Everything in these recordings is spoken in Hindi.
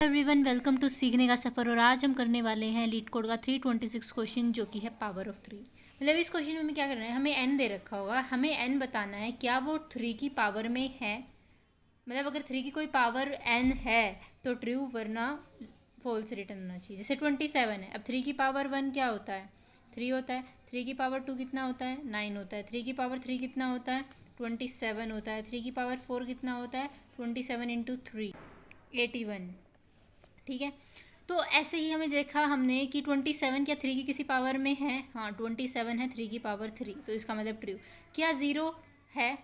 एवरीवन वेलकम टू सीखने का सफ़र। और आज हम करने वाले हैं लीड कोड का 326 क्वेश्चन जो कि है पावर ऑफ 3। मतलब इस क्वेश्चन में हमें क्या करना है, हमें n दे रखा होगा, हमें n बताना है क्या वो 3 की पावर में है। मतलब अगर 3 की कोई पावर n है तो ट्रू, वरना फॉल्स रिटर्न होना चाहिए। जैसे 27 है, अब 3 की पावर 1 क्या होता है, 3 होता है। 3 की पावर 2 कितना होता है, 9 होता है। 3 की पावर 3 कितना होता है, 27 होता है। 3 की पावर 4 कितना होता है, 27 इंटू 3 81। ठीक है, तो ऐसे ही हमें देखा हमने कि 27 क्या 3 की किसी पावर में है। हाँ, 27 है 3 की पावर 3, तो इसका मतलब ट्रू। क्या 0 है,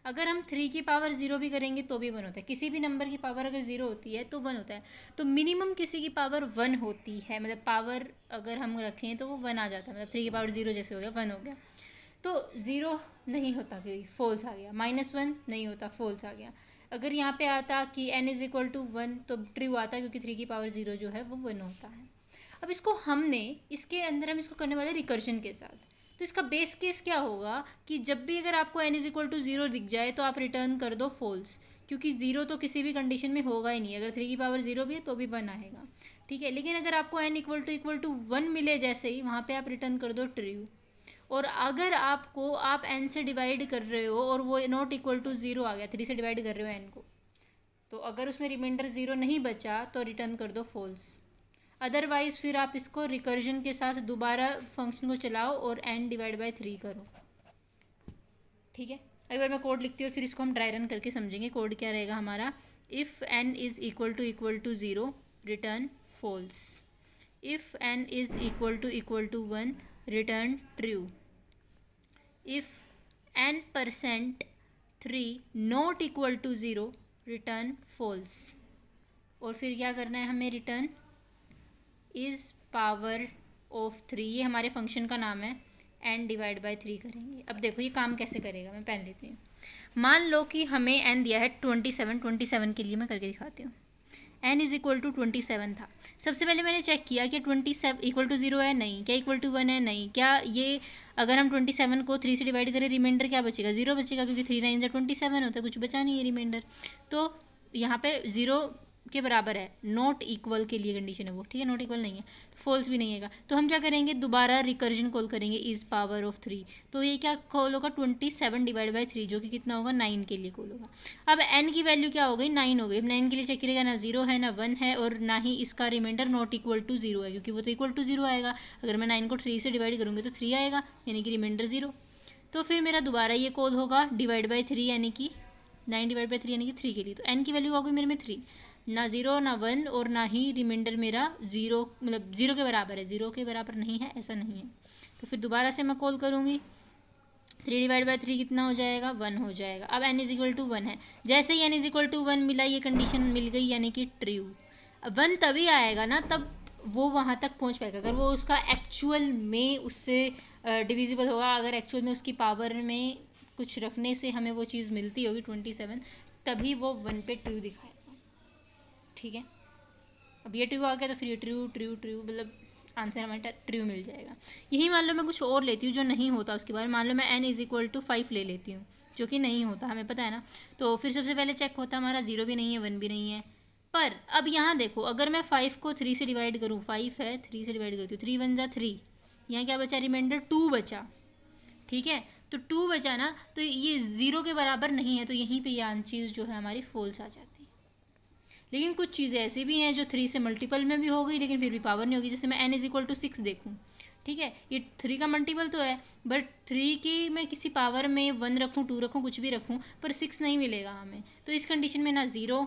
अगर हम 3 की पावर 0 भी करेंगे तो भी 1 होता है। किसी भी नंबर की पावर अगर 0 होती है तो 1 होता है। तो मिनिमम किसी की पावर 1 होती है, मतलब पावर अगर हम रखें तो वो 1 आ जाता है। मतलब 3 की पावर 0 जैसे हो गया 1 हो गया। तो 0 नहीं होता, कि फॉल्स आ गया। -1 नहीं होता, फॉल्स आ गया। अगर यहाँ पे आता कि n इज़ इक्वल टू 1 तो ट्रू आता है, क्योंकि 3 की पावर 0 जो है वो 1 होता है। अब इसको हमने इसके अंदर हम इसको करने वाले रिकर्जन के साथ। तो इसका बेस केस क्या होगा कि जब भी अगर आपको n इज़ इक्वल टू 0 दिख जाए तो आप रिटर्न कर दो फॉल्स, क्योंकि 0 तो किसी भी कंडीशन में होगा ही नहीं। अगर 3 की पावर 0 भी है तो भी 1 आएगा। ठीक है, लेकिन अगर आपको n इक्वल टू 1 मिले जैसे ही, वहाँ पे आप रिटर्न कर दो ट्रू। और अगर आपको आप n से डिवाइड कर रहे हो और वो नॉट इक्वल टू 0 आ गया, 3 से डिवाइड कर रहे हो n को, तो अगर उसमें रिमाइंडर 0 नहीं बचा तो रिटर्न कर दो फॉल्स। अदरवाइज़ फिर आप इसको रिकर्जन के साथ दोबारा फंक्शन को चलाओ और n डिवाइड बाय 3 करो। ठीक है, एक बार मैं कोड लिखती हूँ फिर इसको हम ड्राई रन करके समझेंगे। कोड क्या रहेगा हमारा, if n is equal to 0 return false, if n is equal to 1 return true, if n% 3 not equal to 0 return false. और फिर क्या करना है हमें, रिटर्न इज़ पावर ऑफ 3, ये हमारे फंक्शन का नाम है, n डिवाइड बाय 3 करेंगे। अब देखो ये काम कैसे करेगा, मैं पहन लेती हूँ। मान लो कि हमें n दिया है 27 के लिए मैं करके दिखाती हूँ। n इज़ इक्वल टू 27 था। सबसे पहले मैंने चेक किया कि 27 इक्वल टू 0 है, नहीं। क्या इक्वल टू 1 है, नहीं। क्या ये अगर हम 27 को 3 से डिवाइड करें रिमाइंडर क्या बचेगा, 0 बचेगा, क्योंकि 3 9 27 होता है, कुछ बचा नहीं है रिमाइंडर। तो यहाँ पे 0 के बराबर है, नॉट इक्वल के लिए कंडीशन है वो। ठीक है, नॉट इक्वल नहीं है, फॉल्स भी नहीं है। तो हम क्या करेंगे, दोबारा रिकर्जन कॉल करेंगे, इज़ पावर ऑफ 3। तो ये क्या कॉल होगा, 27 डिवाइड बाई 3, जो कि कितना होगा, 9 के लिए कॉल होगा। अब n की वैल्यू क्या हो गई, 9 हो गई। अब 9 के लिए चेक करेगा, ना 0 है ना 1 है, और ना ही इसका रिमाइंडर नॉट इक्वल टू 0 है, क्योंकि वो तो इक्वल टू 0 आएगा। अगर मैं 9 को 3 से डिवाइड करूँगी तो 3 आएगा, यानी कि रिमाइंडर 0। तो फिर मेरा दोबारा ये कॉल होगा डिवाइड बाई 3, यानी कि 9 डिवाइड बाई 3 यानी कि 3 के लिए। तो n की वैल्यू आ गई मेरे में 3, ना 0 ना 1, और ना ही रिमाइंडर मेरा 0, मतलब 0 के बराबर है। 0 के बराबर नहीं है, ऐसा नहीं है। तो फिर दोबारा से मैं कॉल करूँगी, 3 डिवाइड बाई 3 कितना हो जाएगा, 1 हो जाएगा। अब n इज इक्वल टू 1 है, जैसे ही n इज इक्वल टू 1 मिला, ये कंडीशन मिल गई, यानी कि ट्रू। अब 1 तभी आएगा ना, तब वो वहाँ तक पहुँच पाएगा अगर वो उसका एक्चुअल में उससे डिविजिबल होगा। अगर एक्चुअल में उसकी पावर में कुछ रखने से हमें वो चीज़ मिलती होगी 27, तभी वो 1 पे ट्रू दिखाएगा। ठीक है, अब ये ट्रू आ गया तो फिर ये ट्रू ट्रू ट्रू, मतलब आंसर हमारा ट्रू मिल जाएगा। यही मान लो मैं कुछ और लेती हूँ जो नहीं होता उसके बाद, मान लो मैं n इज़ इक्वल टू 5 ले लेती हूँ, जो कि नहीं होता, हमें पता है ना। तो फिर सबसे पहले चेक होता है हमारा, 0 भी नहीं है 1 भी नहीं है। पर अब यहाँ देखो, अगर मैं 5 को 3 से डिवाइड करूँ, 5 है 3 से डिवाइड करती हूँ, 3 1 जा 3, यहाँ क्या बचा, रिमाइंडर 2 बचा। ठीक है, तो 2 बचा ना, तो ये 0 के बराबर नहीं है, तो यहीं पर यह चीज़ जो है हमारी फॉल्स आ जाती है। लेकिन कुछ चीज़ें ऐसी भी हैं जो 3 से मल्टीपल में भी हो गई लेकिन फिर भी पावर नहीं होगी। जैसे मैं n इज़ इक्वल टू 6 देखूँ, ठीक है, ये 3 का मल्टीपल तो है, बट 3 की मैं किसी पावर में 1 रखूँ 2 रखूँ कुछ भी रखूँ, पर 6 नहीं मिलेगा हमें। तो इस कंडीशन में ना 0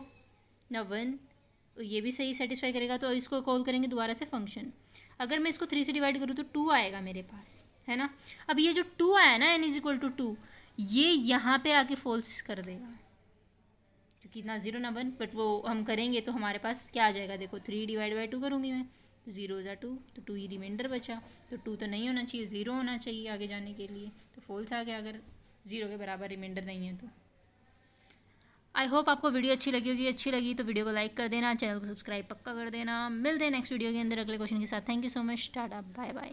ना 1, ये भी सही सेटिस्फाई करेगा। तो इसको कॉल करेंगे दोबारा से फंक्शन। अगर मैं इसको 3 से डिवाइड करूँ तो 2 आएगा मेरे पास, है ना। अब ये जो 2 आया ना, n इज़ इक्वल टू 2, ये यहाँ पे आके फॉल्स कर देगा, क्योंकि ना 0 ना 1, बट वो हम करेंगे तो हमारे पास क्या आ जाएगा, देखो 3 डिवाइड बाई 2 करूँगी मैं, तो 0 ज़ा 2, तो 2 ही रिमाइंडर बचा। तो 2 तो नहीं होना चाहिए, 0 होना चाहिए आगे जाने के लिए, तो फॉल्स आ गया अगर 0 के बराबर रिमाइंडर नहीं है तो। आई होप आपको वीडियो अच्छी लगी होगी। अच्छी लगी तो वीडियो को लाइक कर देना, चैनल को सब्सक्राइब पक्का कर देना। मिलते हैं नेक्स्ट वीडियो के अंदर अगले क्वेश्चन के साथ। Thank you so much, tata bye bye.